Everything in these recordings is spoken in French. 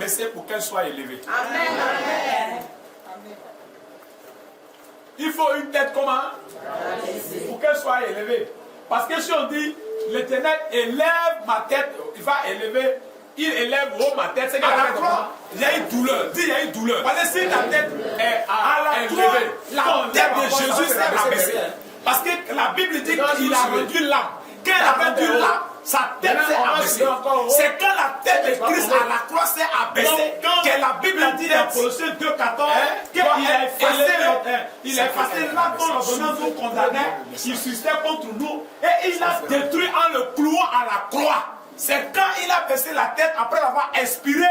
rabaisser pour qu'elle soit élevée. Amen. Amen. Il faut une tête comment? Pour qu'elle soit élevée. Parce que si on dit, l'Éternel élève ma tête, il va élever, il élève haut ma tête, c'est qu'à la croix, il y a une douleur. Dis, il y a une douleur. Parce que si ta tête est élevée, la tête de Jésus s'est rabaissée. Parce que la Bible dit qu'il a réduit l'âme. Quand il a réduit l'âme, sa tête s'est abaissée. C'est quand la tête de Christ à la croix s'est abaissée que la Bible dit dans Colossiens 2,14 qu'il a effacé l'acte dont l'ordonnance nous condamnait, il suscitait contre nous et il a détruit en le clouant à la croix. C'est quand il a baissé la tête après avoir expiré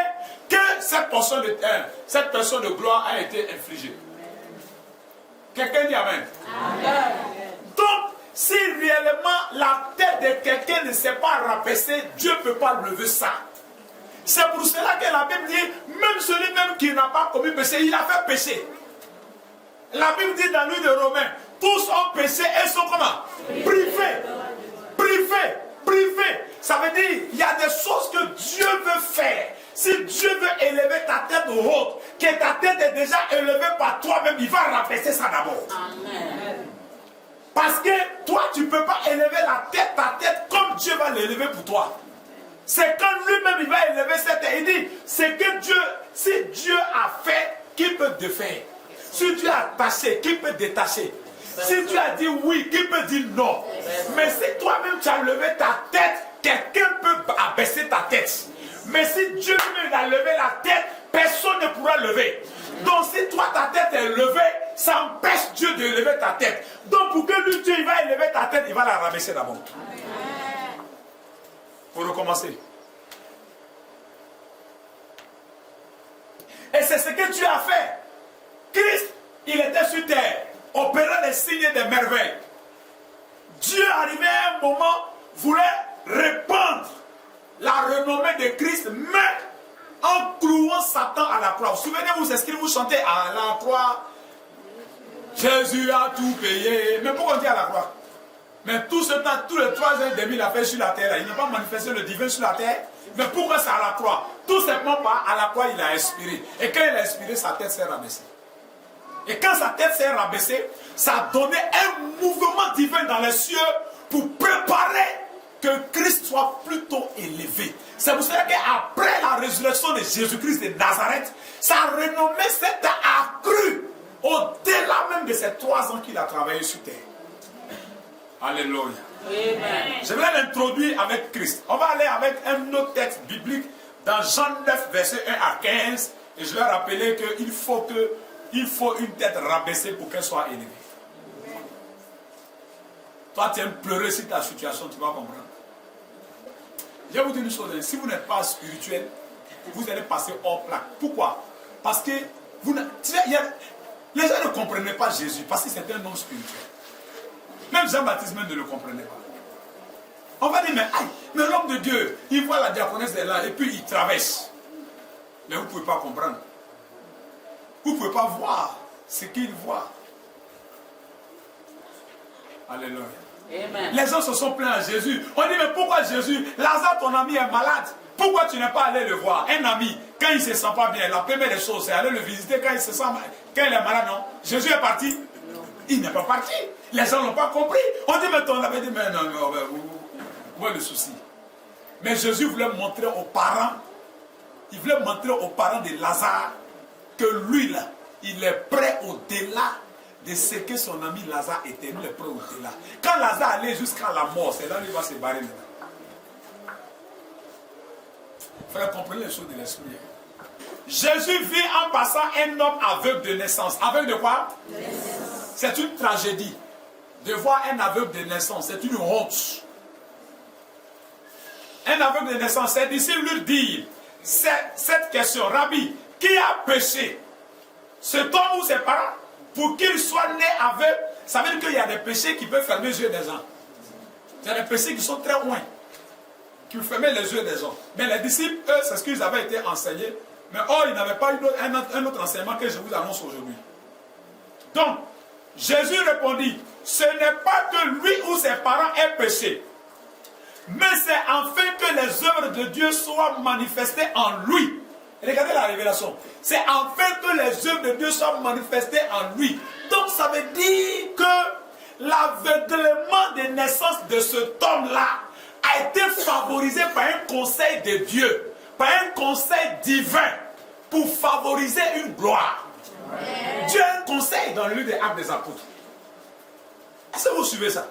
que cette personne de gloire a été infligée. Quelqu'un dit Amen. Amen. Donc, si réellement la tête de quelqu'un ne s'est pas rabaissée, Dieu ne peut pas lever ça. C'est pour cela que la Bible dit, même celui-même qui n'a pas commis péché, il a fait péché. La Bible dit dans le livre de Romains, tous ont péché et sont comment? Privés. Privés. Privés. Ça veut dire, il y a des choses que Dieu veut faire. Si Dieu veut élever ta tête haute, que ta tête est déjà élevée par toi-même, il va rabaisser ça d'abord. Amen. Parce que toi, tu ne peux pas élever ta tête comme Dieu va l'élever pour toi. C'est quand lui-même il va élever cette tête. Il dit, c'est que Dieu, si Dieu a fait, qui peut défaire? Si Dieu a attaché, qui peut détacher? Si Dieu a dit oui, qui peut dire non? Mais si toi-même tu as levé ta tête, quelqu'un peut abaisser ta tête. Mais si Dieu lui-même a levé la tête, personne ne pourra lever. Donc si toi ta tête est levée, ça empêche Dieu de lever ta tête. Donc pour que lui, Dieu il va élever ta tête, il va la rabaisser d'abord. Pour recommencer. Et c'est ce que Dieu a fait. Christ, il était sur terre, opérant les signes et des merveilles. Dieu, arrivé à un moment, voulait répandre la renommée de Christ, mais en clouant Satan à la croix. Souvenez-vous, c'est ce qu'il vous chantait à la croix. Jésus a tout payé. Mais pourquoi on dit à la croix? Mais tout ce temps, tous les 3 ans et demi, il a fait sur la terre. Il n'a pas manifesté le divin sur la terre. Mais pourquoi c'est à la croix? Tout simplement à la croix, il a expiré. Et quand il a expiré, sa tête s'est rabaissée. Et quand sa tête s'est rabaissée, ça a donné un mouvement divin dans les cieux pour préparer que Christ soit plutôt élevé. C'est pour cela qu'après la résurrection de Jésus-Christ de Nazareth, sa renommée s'est accrue au-delà même de ces 3 ans qu'il a travaillé sur terre. Alléluia. Amen. Je vais l'introduire avec Christ. On va aller avec un autre texte biblique dans Jean 9, verset 1 à 15. Et je vais rappeler qu'il faut une tête rabaissée pour qu'elle soit élevée. Toi, tu aimes pleurer sur ta situation, tu vas comprendre. Je vais vous dire une chose, si vous n'êtes pas spirituel, vous allez passer hors plaque. Pourquoi? Parce que les gens ne comprenaient pas Jésus, parce que c'était un homme spirituel. Même Jean-Baptiste ne le comprenait pas. On va dire, mais l'homme de Dieu, il voit la diaconesse de là, et puis il traverse. Mais vous ne pouvez pas comprendre. Vous ne pouvez pas voir ce qu'il voit. Alléluia. Amen. Les gens se sont plaints à Jésus. On dit, mais pourquoi Jésus? Lazare, ton ami, est malade. Pourquoi tu n'es pas allé le voir? Un ami, quand il ne se sent pas bien, la première des choses, c'est aller le visiter quand il se sent mal. Quand il est malade, non? Jésus est parti? Non. Il n'est pas parti. Les gens n'ont pas compris. On dit, mais on avait dit, mais non, où est le souci? Mais Jésus voulait montrer aux parents, de Lazare, que lui, là, il est prêt au-delà de ce que son ami Lazare était. Il est prêt au-delà. Quand Lazare allait jusqu'à la mort, c'est là qu'il va se barrer maintenant. Il fallait comprendre les choses de l'esprit. Jésus vit en passant un homme aveugle de naissance. Aveugle de quoi? C'est une tragédie. De voir un aveugle de naissance, c'est une honte. Un aveugle de naissance, ses disciples lui disent cette question, Rabbi, qui a péché? Cet homme ou ses parents? Pour qu'il soit né aveugle, ça veut dire qu'il y a des péchés qui peuvent fermer les yeux des gens. Il y a des péchés qui sont très loin, qui ferment les yeux des gens. Mais les disciples, eux, c'est ce qu'ils avaient été enseignés. Mais ils n'avaient pas eu un autre enseignement que je vous annonce aujourd'hui. Donc, Jésus répondit, ce n'est pas que lui ou ses parents aient péché, mais c'est afin que les œuvres de Dieu soient manifestées en lui. Regardez la révélation. C'est afin que les œuvres de Dieu soient manifestées en lui. Donc ça veut dire que l'aveuglement de naissance de cet homme-là a été favorisé par un conseil de Dieu, par un conseil divin pour favoriser une gloire. Amen. Dieu a un conseil dans le livre des Actes des Apôtres. Est-ce que vous suivez ça?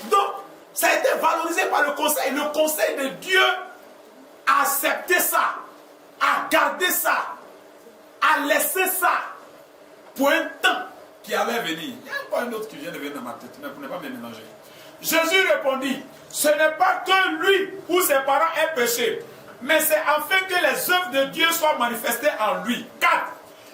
Donc, ça a été valorisé par le conseil. Le conseil de Dieu a accepté ça, a gardé ça, a laissé ça pour un temps qui allait venir. Il n'y a pas un autre qui vient de venir dans ma tête, mais pour ne pas me mélanger. Jésus répondit, ce n'est pas que lui ou ses parents aient péché, mais c'est afin que les œuvres de Dieu soient manifestées en lui. 4.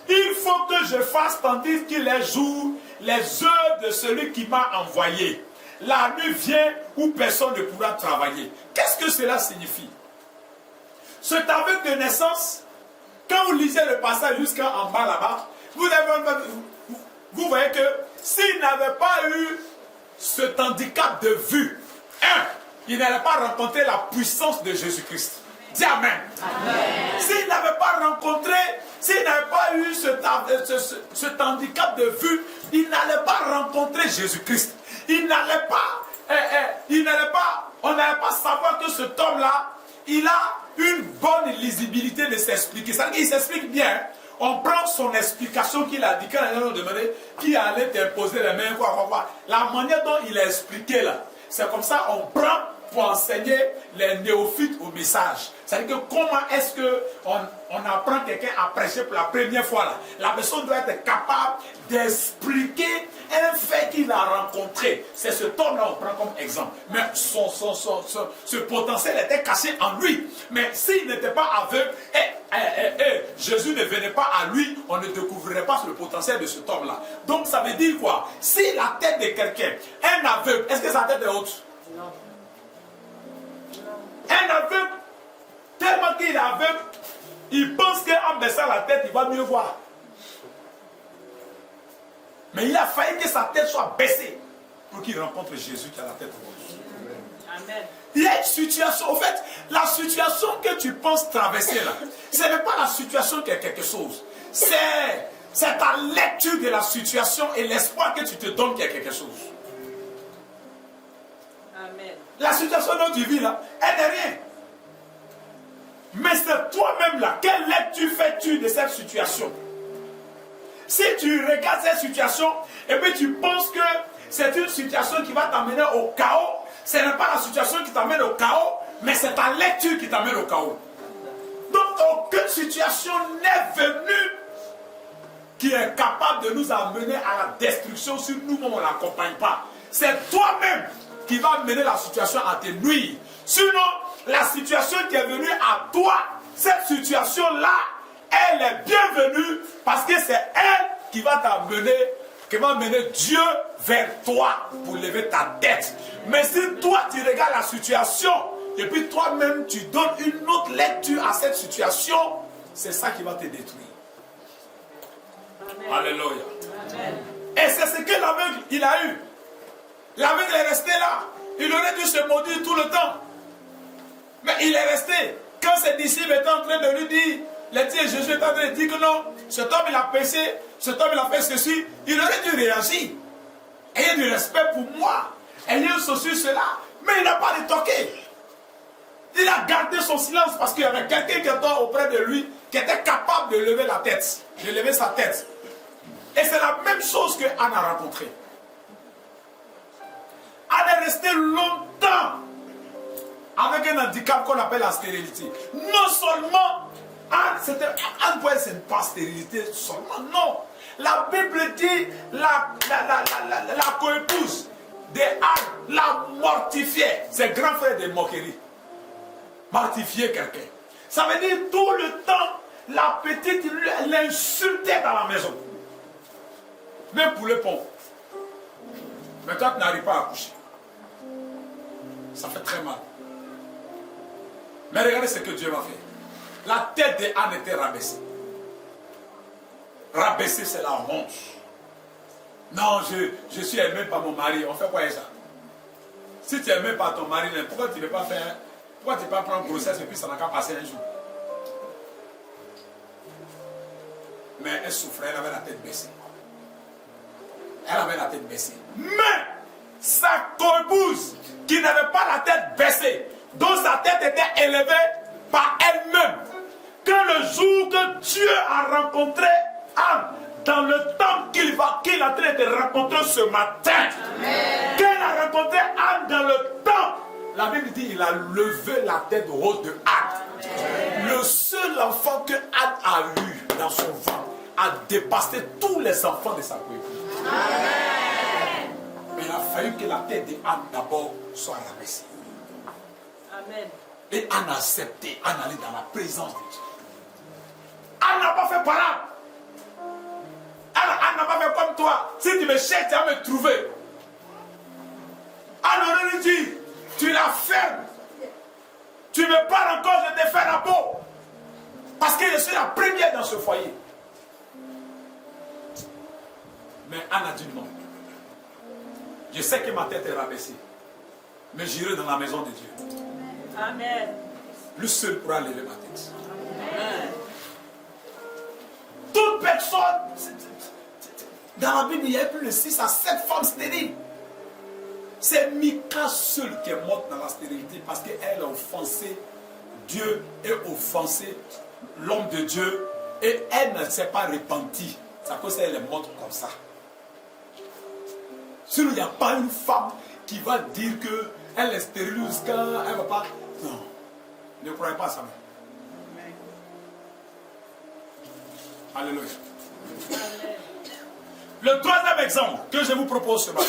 Il faut que je fasse tandis qu'il est jour les œuvres de celui qui m'a envoyé. La nuit vient où personne ne pourra travailler. Qu'est-ce que cela signifie? Cet aveugle de naissance, quand vous lisez le passage jusqu'en bas là-bas, vous voyez que s'il n'avait pas eu cet handicap de vue, il n'allait pas rencontrer la puissance de Jésus-Christ. Dis Amen. Amen. S'il n'avait pas rencontré, s'il n'avait pas eu cet handicap de vue, il n'allait pas rencontrer Jésus-Christ. On n'allait pas savoir que cet homme-là, il a une bonne lisibilité de s'expliquer. C'est-à-dire qu'il s'explique bien. On prend son explication qu'il a dit, quand il a demandé qui allait t'imposer les mains, la manière dont il a expliqué là, c'est comme ça on prend pour enseigner les néophytes au message. C'est-à-dire que comment est-ce qu'on apprend quelqu'un à prêcher pour la première fois là? La personne doit être capable d'expliquer un fait qu'il a rencontré. C'est ce homme-là on prend comme exemple. Mais ce potentiel était caché en lui. Mais s'il n'était pas aveugle, Jésus ne venait pas à lui, on ne découvrirait pas le potentiel de cet homme-là. Donc ça veut dire quoi? Si la tête de quelqu'un, un aveugle, est-ce que sa tête est haute? Non. Un aveugle, tellement qu'il est aveugle, il pense qu'en baissant la tête, il va mieux voir. Mais il a failli que sa tête soit baissée pour qu'il rencontre Jésus qui a la tête haute. Amen. Il y a une situation, en fait, la situation que tu penses traverser là, ce n'est pas la situation qui est quelque chose. C'est ta lecture de la situation et l'espoir que tu te donnes qu'il y a quelque chose. Amen. La situation dont tu vis là, elle n'est rien. Mais c'est toi-même là, quelle lecture fais-tu de cette situation? Si tu regardes cette situation et puis tu penses que c'est une situation qui va t'amener au chaos, ce n'est pas la situation qui t'amène au chaos, mais c'est ta lecture qui t'amène au chaos. Donc aucune situation n'est venue qui est capable de nous amener à la destruction si nous-mêmes on ne l'accompagne pas. C'est toi-même qui va mener la situation à te nuire. Sinon, la situation qui est venue à toi, cette situation-là, elle est bienvenue parce que c'est elle qui va t'amener, qui va mener Dieu vers toi pour lever ta tête. Mais si toi tu regardes la situation et puis toi-même tu donnes une autre lecture à cette situation, c'est ça qui va te détruire. Amen. Alléluia. Amen. Et c'est ce que l'aveugle il a eu. L'aveugle est resté là. Il aurait dû se maudire tout le temps. Mais il est resté. Quand ses disciples étaient en train de lui dire, Jésus est en train de dire que non, cet homme il a péché, cet homme il a fait ceci, il aurait dû réagir. Ayez du respect pour moi. Ayez ceci, cela. Mais il n'a pas détoqué. Il a gardé son silence parce qu'il y avait quelqu'un qui était auprès de lui qui était capable de lever la tête, de lever sa tête. Et c'est la même chose que Anne a rencontré. Anne est restée longtemps avec un handicap qu'on appelle la stérilité. Non seulement Anne, ce n'est pas stérilité seulement, non. La Bible dit la coépouse de Anne la mortifiait. C'est grand frère de moquerie. Mortifier quelqu'un. Ça veut dire tout le temps, la petite l'insultait dans la maison. Même pour le pont. Mais toi, tu n'arrives pas à coucher. Ça fait très mal. Mais regardez ce que Dieu va faire. La tête d'Anne était rabaissée. Rabaissée, c'est la honte. Non, je suis aimé par mon mari. On fait quoi avec ça? Si tu es aimé par ton mari, pourquoi tu ne peux pas faire? Pourquoi tu ne peux pas prendre grossesse et puis ça n'a qu'à passer un jour? Mais elle souffrait, elle avait la tête baissée. Elle avait la tête baissée. Mais sa co-épouse, qui n'avait pas la tête baissée, dont sa tête était élevée par elle-même, quand le jour que Dieu a rencontré Anne, dans le temps qu'il a traité de rencontrer ce matin, quand il a rencontré Anne dans le temps, la Bible dit il a levé la tête haute de Anne. Le seul enfant que Anne a eu dans son ventre a dépassé tous les enfants de sa co-épouse. Mais il a fallu que la tête de Anne d'abord soit rabaissée. Amen. Et Anne a accepté, Anne allait dans la présence de Dieu. Anne n'a pas fait parade. Anne n'a pas fait comme toi. Si tu me cherches, tu vas me trouver. Anne aurait dit, tu la fermes. Tu me parles encore, je te fais la peau. Parce que je suis la première dans ce foyer. Mais Anne a dit non. Je sais que ma tête est rabaissée. Mais j'irai dans la maison de Dieu. Amen. Lui seul pourra lever ma tête. Amen. Toute personne, dans la Bible, il y a plus de 6 à 7 femmes stériles. C'est Mika seule qui est morte dans la stérilité parce qu'elle a offensé Dieu et offensé l'homme de Dieu et elle ne s'est pas repentie. C'est à cause qu'elle est morte comme ça. Sinon, il n'y a pas une femme qui va dire qu'elle est stérile jusqu'à elle ne va pas. Non, ne croyez pas à ça. Alléluia. Le troisième exemple que je vous propose ce matin.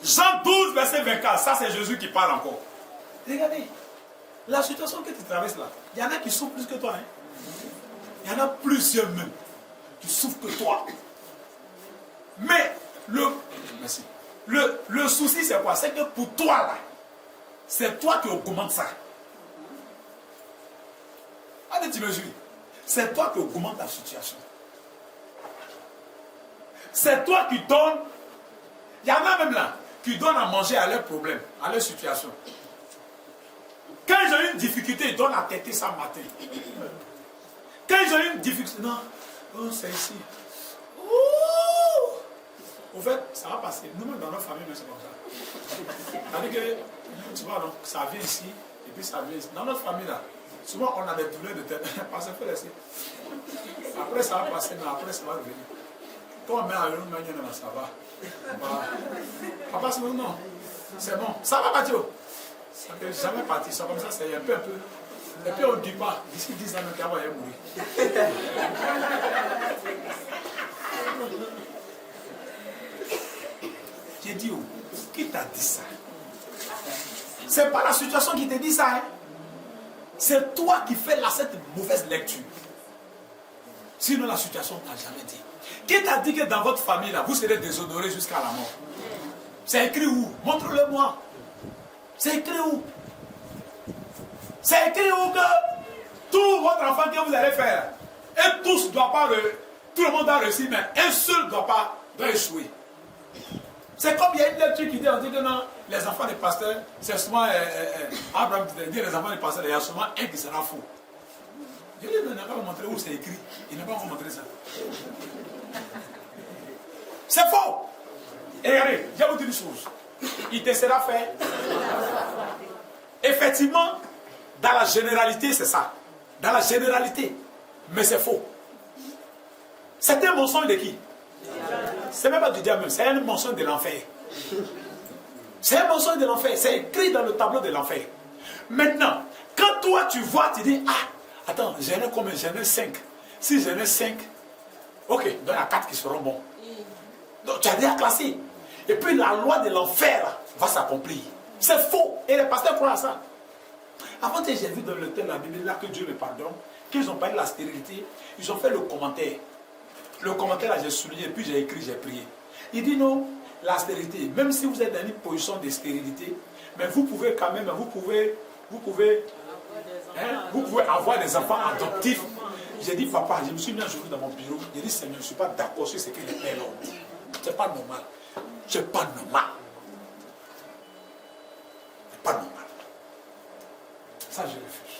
Jean 12, verset 24. Ça, c'est Jésus qui parle encore. Regardez, la situation que tu traverses là, il y en a qui souffrent plus que toi. Il y en a plusieurs même qui souffrent que toi. Mais merci. Le souci, c'est quoi? C'est que pour toi là, c'est toi qui augmente ça. Allez, tu me suis. C'est toi qui augmente la situation. C'est toi qui donnes. Il y en a même là qui donnent à manger à leurs problèmes, à leur situation. Quand ils ont une difficulté, ils donnent à têter ça matin. Quand ils ont une difficulté, non, oh, c'est ici. Au fait, ça va passer. Nous-mêmes dans notre famille, c'est comme ça. C'est-à-dire que, tu vois, donc, ça vient ici, et puis ça vient ici. Dans notre famille là, souvent on a des douleurs de tête. Parce qu'il faut laisser. Après ça va passer, mais après ça va revenir. Quand on met à une manière, ça va. Papa, c'est bon, non. C'est bon. Ça va, Mathieu. Ça ne peut jamais partir. Ça comme ça, c'est un peu. Et puis on ne dit pas. D'ici 10 ans, on va mourir. J'ai dit, qui t'a dit ça? C'est pas la situation qui te dit ça. Hein? C'est toi qui fais là cette mauvaise lecture. Sinon, la situation ne t'a jamais dit. Qui t'a dit que dans votre famille, là, vous serez déshonorés jusqu'à la mort? C'est écrit où? Montre-le-moi. C'est écrit où? C'est écrit où que tout votre enfant que vous allez faire, et tous ne doivent pas, tout le monde doit réussir, mais un seul ne doit échouer. C'est comme il y a une lecture qui dit, on dit que non, les enfants des pasteurs, c'est souvent, Abraham dit les enfants des pasteurs, il y a souvent un qui sera faux. Je lui ai dit, n'a pas montré où c'est écrit. Il n'a pas montré ça. C'est faux. Et regardez, je vais vous dire une chose. Il te sera fait. Effectivement, dans la généralité, c'est ça. Dans la généralité. Mais c'est faux. C'est un mensonge de qui? C'est même pas du diable, c'est un mensonge de l'enfer. C'est un mensonge de l'enfer. C'est écrit dans le tableau de l'enfer. Maintenant, quand toi tu vois, tu dis, ah, attends, j'en ai combien? J'en ai 5. Si j'en ai 5, ok, donc il y a 4 qui seront bons. Donc tu as déjà classé. Et puis la loi de l'enfer va s'accomplir. C'est faux. Et les pasteurs croient à ça. Avant que j'ai vu dans le thème de la Bible, là que Dieu me pardonne, qu'ils ont parlé de la stérilité, ils ont fait le commentaire. Le commentaire là, j'ai souligné, puis j'ai écrit, j'ai prié. Il dit non, la stérilité, même si vous êtes dans une position de stérilité, mais vous pouvez quand même, vous pouvez avoir des enfants adoptifs. J'ai dit, papa, je me suis mis un jour dans mon bureau, j'ai dit, Seigneur, je ne suis pas d'accord sur ce que les pères ont dit. C'est pas normal. C'est pas normal. C'est pas normal. Ça, je refuse.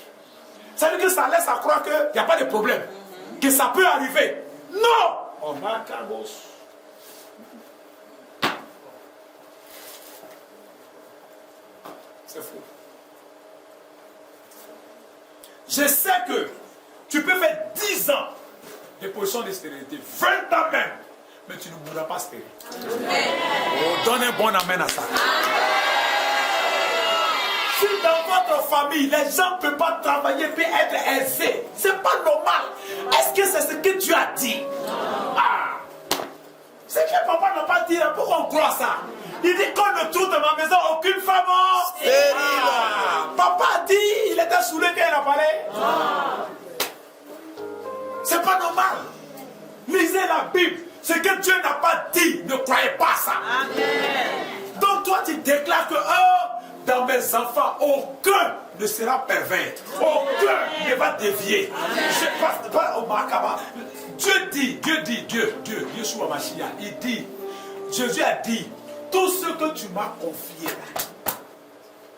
Ça veut dire que ça laisse à croire qu'il n'y a pas de problème. que ça peut arriver. Non! Oh, c'est faux. Je sais que tu peux faire 10 ans de position de stérilité, 20 ans même, mais tu ne mourras pas stérile. Oh, donne un bon amen à ça. Si dans votre famille, les gens ne peuvent pas travailler et être aisés, ce n'est pas normal. Est-ce que c'est ce que Dieu a dit? Ah. C'est que papa n'a pas dit, pourquoi on croit ça? Il dit qu'on ne trouve dans ma maison aucune femme stérile. Ah. Papa a dit, il était saoulé quand il a parlé. Ah. C'est pas normal. Lisez la Bible. Ce que Dieu n'a pas dit, ne croyez pas ça. Amen. Donc toi tu déclares que dans mes enfants, aucun ne sera pervers. Aucun ne va dévier. Je passe pas au Makaba. Dieu, Yeshua Mashiach, il dit, Jésus a dit, tout ce que tu m'as confié là,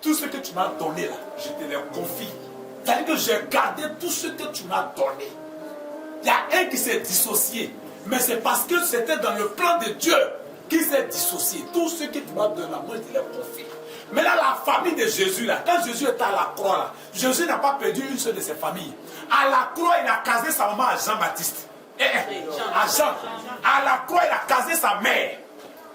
tout ce que tu m'as donné là, je te les confie. C'est-à-dire que j'ai gardé tout ce que tu m'as donné. Il y a un qui s'est dissocié, mais c'est parce que c'était dans le plan de Dieu qui s'est dissocié. Tout ce que tu m'as donné, moi je te les confie. Mais là, la famille de Jésus, là, quand Jésus est à la croix, là, Jésus n'a pas perdu une seule de ses familles. À la croix, il a casé sa maman à Jean-Baptiste. À Jean. À la croix, il a casé sa mère.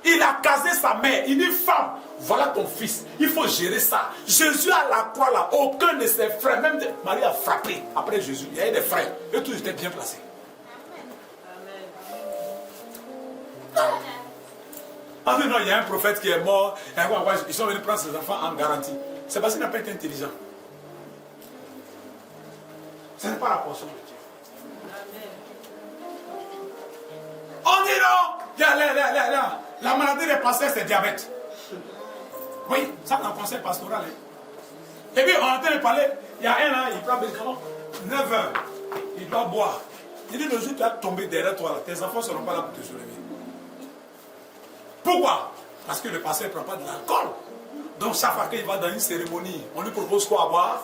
Il a casé sa mère. Il dit, femme, voilà ton fils. Il faut gérer ça. Jésus à la croix, là, aucun de ses frères, même Marie a frappé après Jésus. Il y avait des frères. Eux tous étaient bien placés. Ah non, il y a un prophète qui est mort. Ils sont venus prendre ses enfants en garantie. C'est parce qu'il n'a pas été intelligent. Ce n'est pas la portion de Dieu. On dit non. La maladie des pasteurs, c'est diabète. Oui, ça dans le conseil pastoral. Et puis on est en train de parler. Il y a un là, il prend médicament. 9 heures. Il doit boire. Il dit le jour où tu vas tomber derrière toi, là, tes enfants ne seront pas là pour te soulever. Pourquoi? Parce que le pasteur ne prend pas de l'alcool. Donc chaque fois qu'il va dans une cérémonie, on lui propose quoi à boire?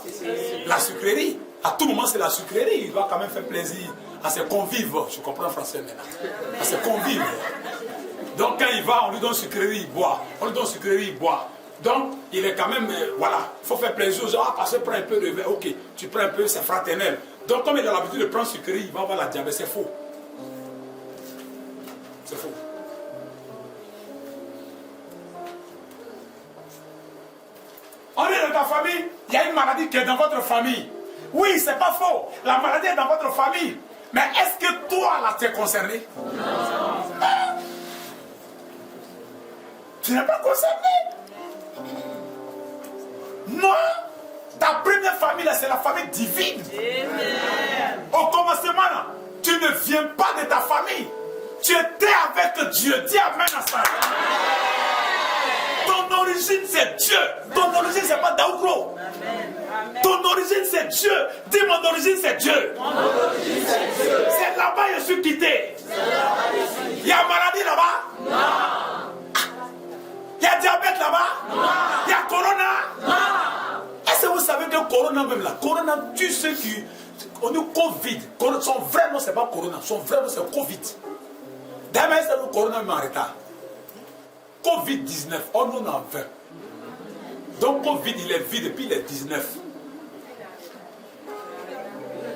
La sucrerie. À tout moment, c'est la sucrerie. Il doit quand même faire plaisir à ses convives. Je comprends le français maintenant. À ses convives. Donc quand il va, on lui donne sucrerie, il boit. On lui donne sucrerie, il boit. Donc il est quand même, voilà, il faut faire plaisir aux gens. Ah, parce que prends un peu de verre. Ok, tu prends un peu, c'est fraternel. Donc comme il a l'habitude de prendre sucrerie, il va avoir la diabète. C'est faux. C'est faux. On est dans ta famille, il y a une maladie qui est dans votre famille. Oui, c'est pas faux. La maladie est dans votre famille. Mais est-ce que toi, là, tu es concerné? Non. Tu n'es pas concerné? Non. Ta première famille, là, c'est la famille divine. Amen. Au commencement, là, tu ne viens pas de ta famille. Tu étais avec Dieu. Dis amen à ça. Ton origine, c'est Dieu. Ton origine, c'est pas Daougro. Ton origine, c'est Dieu. Dis mon origine, c'est Dieu. C'est là-bas que je suis quitté. Il y a maladie là-bas? Non. Il y a diabète là-bas? Non. Il y a corona? Non. Est-ce que vous savez que corona même là, corona tue ceux qui... On dit Covid. Son vrai nom, c'est pas corona. Son vrai nom, c'est Covid. D'ailleurs, c'est le corona même en retard. Covid-19, on en a 20. Donc Covid, il est vide depuis les 19.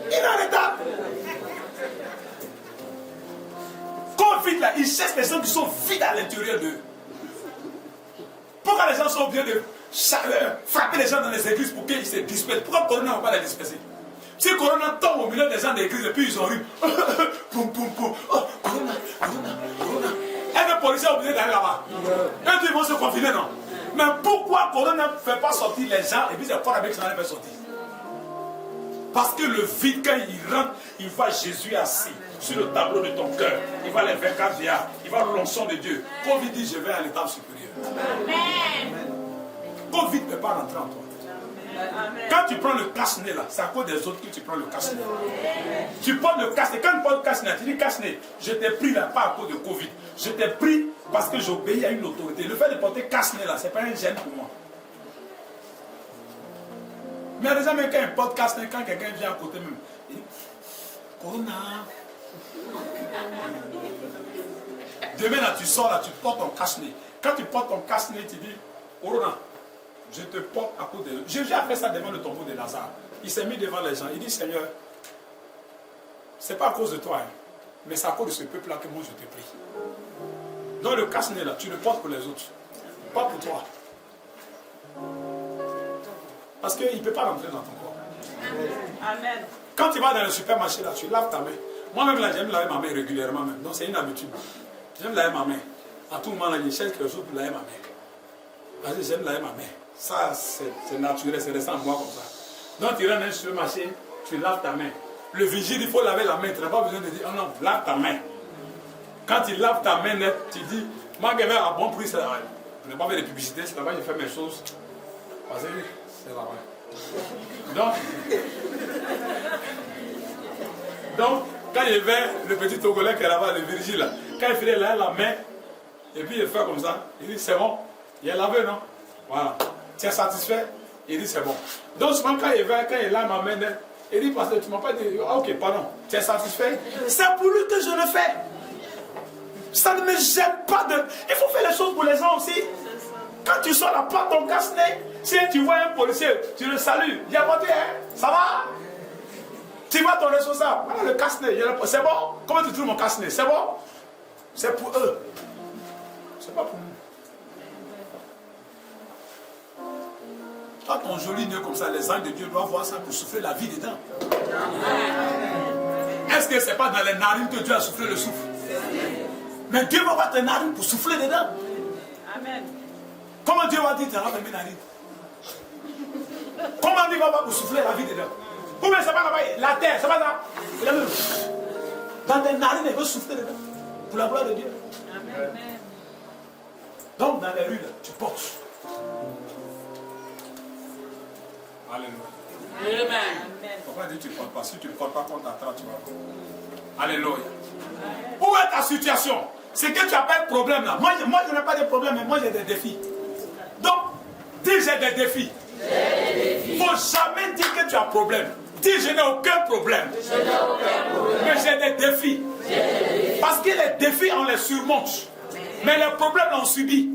Il est en retard. Covid, là, il cherche les gens qui sont vides à l'intérieur d'eux. Pourquoi les gens sont obligés de frapper les gens dans les églises pour qu'ils se dispersent? Pourquoi Corona ne va pas les disperser? Si Corona tombe au milieu des gens des églises et puis ils ont ri. Poum, poum, poum. Oh, Corona, Corona, Corona. Et les policiers sont obligés d'aller là-bas. Et puis ils vont se confiner, non? Mais pourquoi Corona ne fait pas sortir les gens et puis c'est quoi avec ça ne fait sortir? Parce que le vide, quand il rentre, il voit Jésus assis sur le tableau de ton cœur. Il voit les 24 vieillards. Il voit l'onction de Dieu. Covid dit, je vais à l'étape supérieure. Amen. Covid ne peut pas rentrer en toi. Amen. Quand tu prends le cache-nez là, c'est à cause des autres que tu prends le cache-nez. Tu prends le cache-nez. Quand tu prends le cache-nez, tu dis cache-nez. Je t'ai pris là, pas à cause de Covid. Je t'ai pris parce que j'obéis à une autorité. Le fait de porter cache-nez là, ce n'est pas un gêne pour moi. Mais déjà, même quand un podcast, quand quelqu'un vient à côté même, il dit, Corona. Demain, là, tu sors, là, tu portes ton cache-nez. Quand tu portes ton cache-nez, tu dis, Corona, je te porte à cause de... Jésus a fait ça devant le tombeau de Lazare. Il s'est mis devant les gens. Il dit, Seigneur, c'est pas à cause de toi, hein, mais c'est à cause de ce peuple-là que moi je te prie. Donc le cache-nez là, tu le portes pour les autres, pas pour toi. Parce qu'il ne peut pas rentrer dans ton corps. Amen. Quand tu vas dans le supermarché là, tu laves ta main. Moi-même là, j'aime laver ma main régulièrement même. Donc c'est une habitude. J'aime laver ma main. À tout moment là, il cherche quelque chose pour laver ma main. Parce que j'aime laver ma main. Ça, c'est naturel, c'est resté en moi comme ça. Donc tu rentres dans le supermarché, tu laves ta main. Le vigile, il faut laver la main. Tu n'as pas besoin de dire, oh non, lave ta main. Quand tu laves ta main net, tu dis, moi, je vais à bon prix, c'est là-bas. Je n'ai pas fait de publicité, c'est là-bas que je fais mes choses. Parce que c'est là-bas. Donc, quand il vais, le petit Togolais qui est là-bas, le vigile, là, quand il fait là, la main, et puis il fait comme ça, il dit, c'est bon. Il est lavé, non? Voilà. Tu es satisfait? Il dit, c'est bon. Donc, souvent, quand il va, quand il lave ma main net, il dit, parce que tu ne m'as pas dit, ah, ok, pardon, tu es satisfait? C'est pour lui que je le fais. Ça ne me gêne pas de... Il faut faire les choses pour les gens aussi. Quand tu sors la porte, ton casse-nez, si tu vois un policier, tu le salues. Il y a voiture, hein? Ça va? Tu vois ton responsable. Voilà le casse-nez. C'est bon? Comment tu trouves mon casse-nez? C'est bon? C'est pour eux. C'est pas pour nous. Toi, ton joli nez comme ça, les anges de Dieu doivent voir ça pour souffler la vie dedans. Est-ce que ce n'est pas dans les narines que Dieu a soufflé le souffle? Mais Dieu va voir tes narines pour souffler dedans. Amen. Comment Dieu va dire tu as mes narines? Comment Dieu va voir pour souffler la vie dedans? Ou bien c'est pas là-bas, la terre, c'est pas ça. Dans tes narines, il veut souffler dedans. Pour la gloire de Dieu. Amen. Donc dans les rues, là, tu portes. Alléluia. Amen. Pourquoi dire tu ne portes pas? Si tu ne portes pas, quand tu attrape, tu vas voir. Alléluia. Où est ta situation? C'est que tu n'as pas de problème là. Moi je n'ai pas de problème, mais moi j'ai des défis. Donc, dis j'ai des défis. Il ne faut jamais dire que tu as problème. Dis je n'ai aucun problème. Mais j'ai des défis. Parce que les défis, on les surmonte. Mais les problèmes, on subit.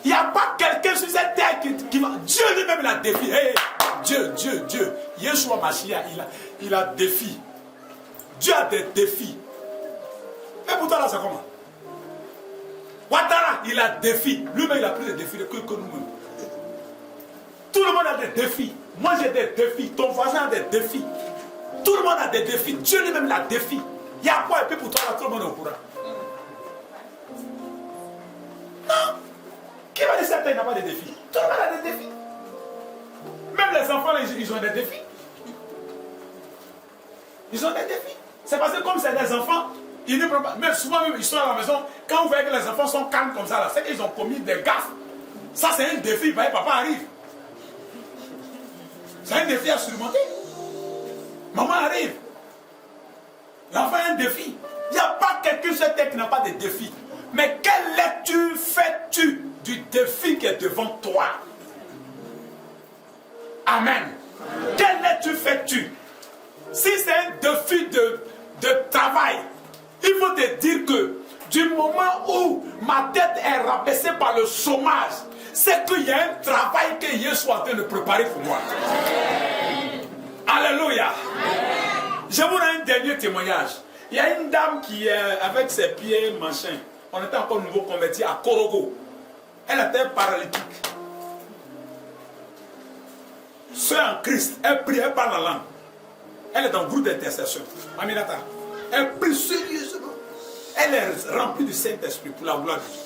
Il n'y a pas quelqu'un sur cette terre qui va... Dieu lui-même, il a défi. Hey, Dieu. Yeshua Mashiach, il a défi. Dieu a des défis. Mais pour toi là, c'est comment? Ouattara, il a des défis. Lui-même, il a plus de défis que nous-mêmes. Tout le monde a des défis. Moi, j'ai des défis. Ton voisin a des défis. Tout le monde a des défis. Dieu lui-même, il a des défis. Il y a quoi? Et puis pour toi là, tout le monde est au courant. Non. Qui va dire ça? Il n'a pas de défis. Tout le monde a des défis. Même les enfants, ils ont des défis. Ils ont des défis. C'est parce que comme c'est des enfants, mais souvent même ils sont à la maison, quand vous voyez que les enfants sont calmes comme ça, c'est qu'ils ont commis des gaffes. Ça c'est un défi, voyez, papa arrive. C'est un défi à surmonter. Maman arrive. L'enfant a un défi. Il n'y a pas quelqu'un sur cette terre qui n'a pas de défi. Mais quelle lecture fais-tu du défi qui est devant toi? Amen. Quelle lecture fais-tu? Si c'est un défi de travail, il faut te dire que du moment où ma tête est rabaissée par le chômage, c'est qu'il y a un travail que Dieu soit en train de préparer pour moi. Alléluia. Je vous rends un dernier témoignage. Il y a une dame qui est avec ses pieds machin. On était encore nouveau converti à Korogo. Elle était paralytique. Sœur en Christ, elle prie, elle parle la langue. Elle est dans le groupe d'intercession. Aminata. Elle prie sérieusement. Elle est remplie du Saint-Esprit pour la gloire de Dieu.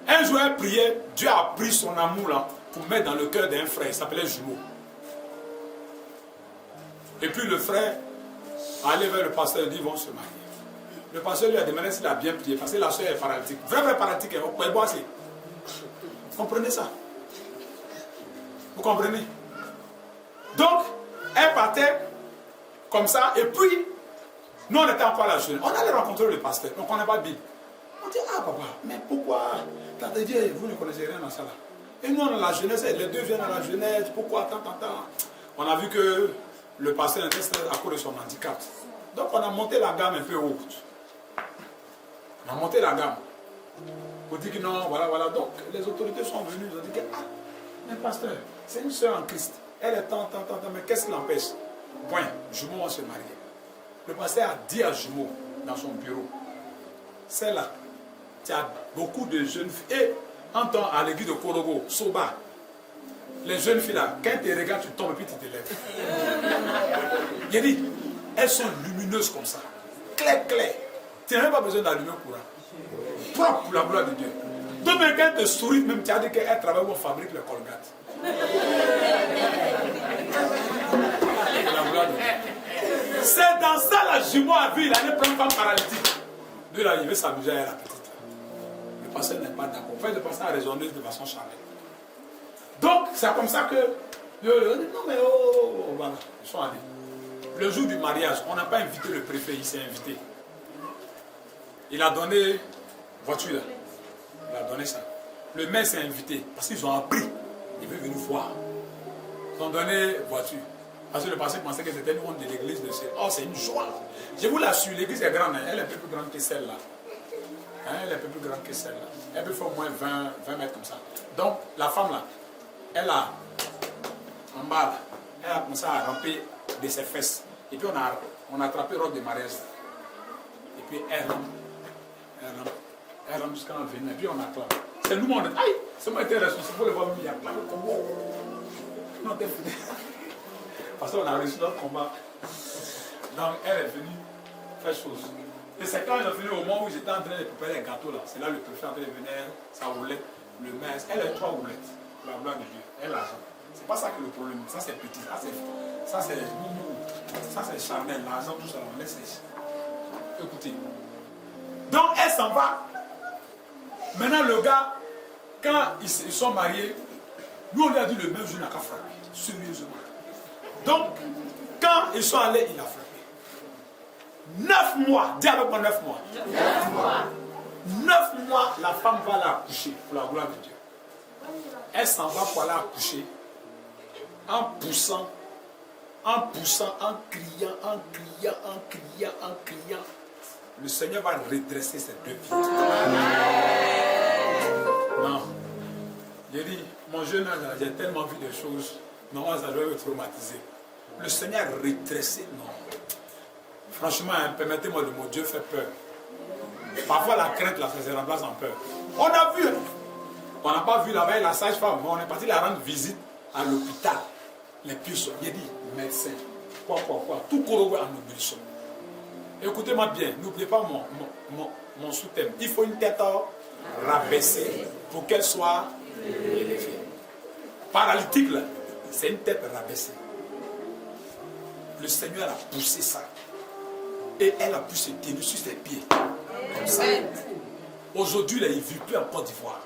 Un jour, elle priait. Dieu a pris son amour là pour mettre dans le cœur d'un frère. Il s'appelait Jumeau. Et puis le frère allait vers le pasteur et dit, ils vont se marier. Le pasteur lui a demandé s'il a bien prié parce que la soeur est paralytique. Vrai paralytique, elle va boire. Vous comprenez ça? Vous comprenez? Donc, elle partait comme ça, et puis, nous on était encore à la jeunesse. On allait rencontrer le pasteur, on ne connaît pas la Bible. On dit, ah papa, mais pourquoi? Tante Dieu, vous ne connaissez rien dans ça là. Et nous on a la jeunesse, les deux viennent à la jeunesse, pourquoi tant? On a vu que le pasteur était à cause de son handicap. Donc on a monté la gamme un peu haute. On a monté la gamme. On dit que non, voilà. Donc les autorités sont venues, ils ont dit que, ah, mais pasteur, c'est une soeur en Christ. Elle est tant, mais qu'est-ce qui l'empêche? Point, jumeaux vont se marier. Le pasteur a dit à jumeaux dans son bureau, c'est là, tu as beaucoup de jeunes filles. Et en temps à l'église de Korogo, Soba, les jeunes filles là, quand tu regardes, tu tombes et puis tu te lèves. Il dit, elles sont lumineuses comme ça, clair. Tu n'as même pas besoin d'allumer le courant. Propre pour la gloire de Dieu. Donc, quand tu souris, même tu as dit qu'elle travaille où on fabrique le Colgate. C'est dans ça la jumeau a vu, il allait prendre une femme paralytique. Lui là, il veut s'amuser à la petite. Le pasteur n'est pas d'accord. En fait, le pasteur a raisonné de façon charnelle. Donc, c'est comme ça que non mais voilà, ils sont allés. Le jour du mariage, on n'a pas invité le préfet, il s'est invité. Il a donné voiture là. Il a donné ça. Le maire s'est invité parce qu'ils ont appris. Il veut venir voir. Ils ont donné voiture. Parce que le pasteur pensait que c'était une honte de l'église de celle. Oh, c'est une joie. Je vous l'assure, l'église est grande. Hein? Elle est un peu plus grande que celle-là. Hein? Elle est un peu plus grande que celle-là. Elle peut faire au moins 20 mètres comme ça. Donc, la femme là, elle a, en bas là, elle a commencé à ramper de ses fesses. Et puis on a attrapé robe de mariage. Et puis elle rampe jusqu'à en venir. Et puis on acclame. C'est nous, on dit, aïe, c'est moi qui étais responsable. Il faut le voir, il y a plein de combats. Non, t'es fini. Parce qu'on a réussi notre combat. Donc elle est venue faire chose. Et c'est quand elle est venue au moment où j'étais en train de préparer les gâteaux là. C'est là le préfet en train de venir, sa roulette, le maître. Elle a 3 roulettes. La gloire de Dieu. Elle a l'argent. C'est pas ça que le problème. Ça c'est petit. Ça c'est charnel. L'argent, tout ça, on laisse. Écoutez. Donc elle s'en va. Maintenant le gars, quand ils sont mariés, nous on lui a dit le même jour, il n'a qu'à frapper. Sérieusement. Donc, quand ils sont allés, il a frappé. 9 mois, dis avec moi 9 mois. 9 mois. 9 mois, la femme va l'accoucher pour la gloire de Dieu. Elle s'en va pour aller accoucher en poussant, en criant. Le Seigneur va redresser ses 2 pieds. Non. J'ai dit, mon jeune âge, j'ai tellement vu des choses. Non, ça doit me traumatiser. Le Seigneur a redressé. Non. Franchement, hein, permettez-moi le mot, Dieu fait peur. Parfois, la crainte, là, ça se remplace en peur. On a vu. On n'a pas vu là-bas la sage-femme, mais on est parti la rendre visite à l'hôpital. Les puissants. Il a dit, médecin. Quoi. Tout corrobore en obéissant. Écoutez-moi bien, n'oubliez pas mon sous-thème. Il faut une tête rabaissée pour qu'elle soit élevée. Paralytique, là, c'est une tête rabaissée. Le Seigneur a poussé ça. Et elle a pu se tenir sur ses pieds. Comme ça. Aujourd'hui, il ne vit plus en Côte d'Ivoire.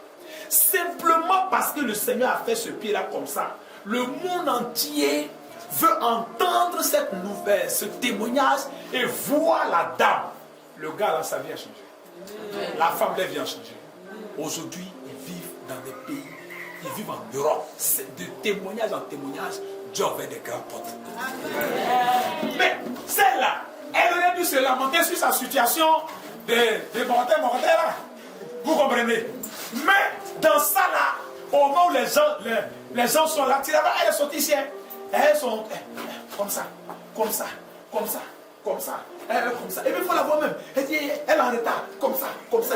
Simplement parce que le Seigneur a fait ce pied-là comme ça. Le monde entier veut entendre cette nouvelle, ce témoignage et voir la dame. Le gars là, sa vie a changé. La femme, la vie a changé. Aujourd'hui, ils vivent dans des pays, ils vivent en Europe. C'est de témoignage en témoignage, Dieu a ouvert des grandes portes. Mais celle-là, elle aurait dû se lamenter sur sa situation de mortel là. Vous comprenez? Mais dans ça là, au moment où les gens sont là, elles sont ici. Elles sont comme ça. Et puis il faut la voir même. Elle est en retard, comme ça.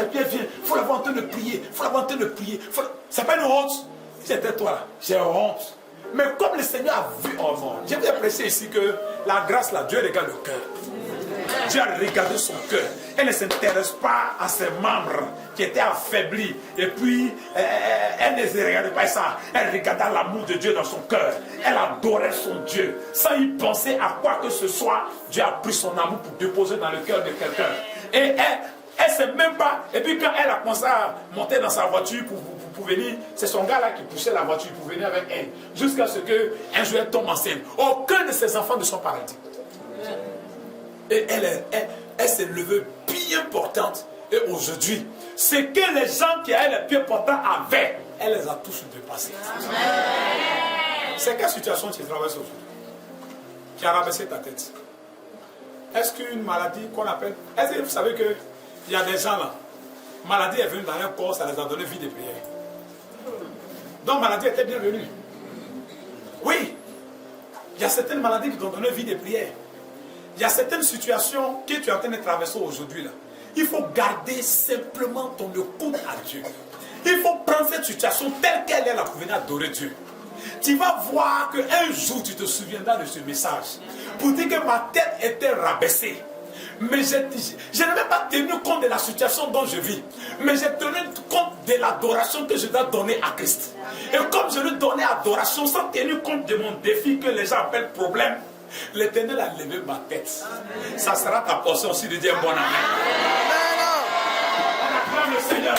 Et puis elle vient. Il faut la voir en train de prier. C'est pas une honte. C'était toi là. J'ai honte. Mais comme le Seigneur a vu en moi, je vais apprécier ici que la grâce là, Dieu regarde le cœur. Dieu a regardé son cœur. Elle ne s'intéresse pas à ses membres qui étaient affaiblis. Et puis, elle ne regardait pas ça. Elle regardait l'amour de Dieu dans son cœur. Elle adorait son Dieu. Sans y penser à quoi que ce soit, Dieu a pris son amour pour déposer dans le cœur de quelqu'un. Et elle ne sait même pas. Et puis quand elle a commencé à monter dans sa voiture pour venir, c'est son gars là qui poussait la voiture pour venir avec elle. Jusqu'à ce qu'un jour elle tombe enceinte. Aucun de ses enfants ne sont paralytiques. Et elle s'est levée bien portante. Et aujourd'hui, ce que les gens qui avaient les pieds portants avaient, elle les a tous dépassés. C'est quelle situation tu traverses aujourd'hui? qui a rabaissé ta tête. Est-ce qu'une maladie qu'on appelle... Est-ce que vous savez qu'il y a des gens là, maladie est venue dans leur corps, ça les a donné vie de prière. Donc maladie était bienvenue. Oui, il y a certaines maladies qui t'ont donné vie de prière. Il y a certaines situations que tu es en train de traverser aujourd'hui là. Il faut garder simplement ton écoute à Dieu. Il faut prendre cette situation telle qu'elle est là pour venir adorer Dieu. Tu vas voir qu'un jour tu te souviendras de ce message. Pour dire que ma tête était rabaissée. Mais je n'ai même pas tenu compte de la situation dont je vis. Mais j'ai tenu compte de l'adoration que je dois donner à Christ. Et comme je lui donnais adoration sans tenir compte de mon défi que les gens appellent problème, l'Éternel a levé ma tête. Amen. Ça sera ta portion aussi de dire bon amen. On acclame le Seigneur.